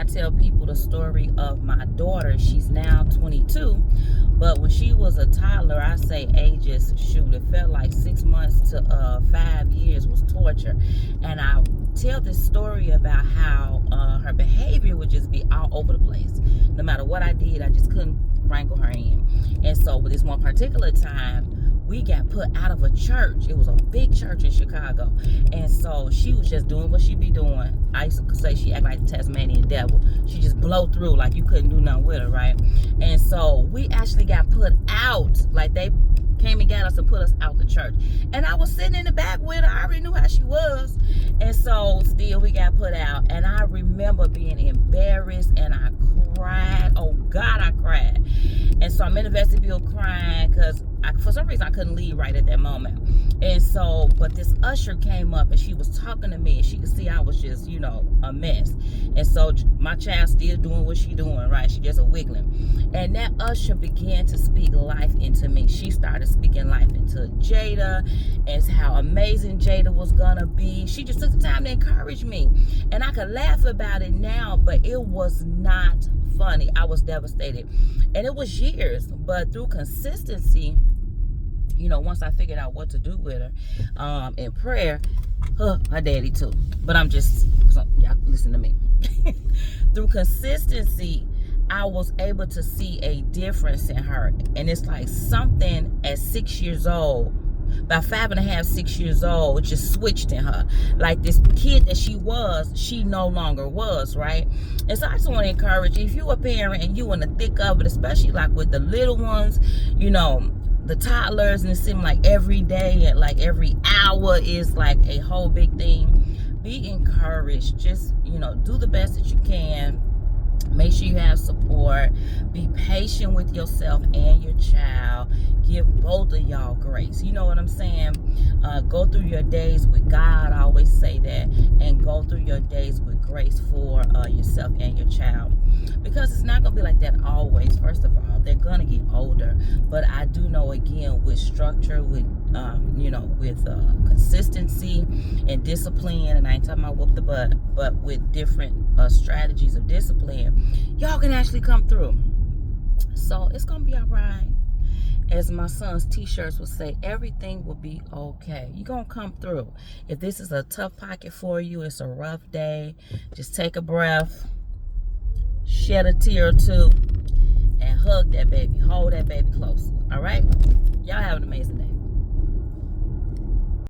I tell people the story of my daughter. She's now 22, but when she was a toddler, I say ages, shoot, it felt like 6 months to 5 years was torture. And I tell this story about how her behavior would just be all over the place. No matter what I did, I just couldn't wrangle her in. And so with this one particular time, we got put out of a church. It was a big church in Chicago. And so she was just doing what she be doing. I used to say she act like the Tasmanian devil. She just blow through like you couldn't do nothing with her, right? And so we actually got put out. Like they came and got us and put us out the church. And I was sitting in the back with her. I already knew how she was. And so still we got put out. And I remember being embarrassed and I cried. Oh God, I cried. And so I'm in the vestibule crying because for some reason I couldn't leave right at that moment. And so, but this usher came up and she was talking to me and she could see I was just, you know, a mess. And so my child still doing what she doing, right? She just a wiggling. And that usher began to speak life into me. She started speaking life into Jada and how amazing Jada was gonna be. She just took the time to encourage me. And I could laugh about it now, but it was not funny. I was devastated. And it was years, but through consistency, you know, once I figured out what to do with her in prayer, my daddy too. But I'm just, y'all listen to me. Through consistency, I was able to see a difference in her. And it's like something at 6 years old, about 5.5, 6 years old, it just switched in her. Like this kid that she was, she no longer was, right? And so I just want to encourage you, if you're a parent and you in the thick of it, especially like with the little ones, you know, the toddlers, and it seems like every day and like every hour is like a whole big thing. Be encouraged. Just, you know, do the best that you can. Make sure you have support. Be patient with yourself and your child. Give both of y'all grace. You know what I'm saying? Go through your days with God. I always say that. And go through your days with grace for yourself and your child. Because it's not going to be like that always. First of all, they're going to get older. But I do know, again, with structure, with with consistency and discipline, and I ain't talking about whoop the butt, but with different strategies of discipline, y'all can actually come through. So it's gonna be all right. As my son's t-shirts would say, everything will be okay. You're gonna come through. If this is a tough pocket for you, it's a rough day, just take a breath, shed a tear or two, and hug that baby. Hold that baby close. All right? Y'all have an amazing day.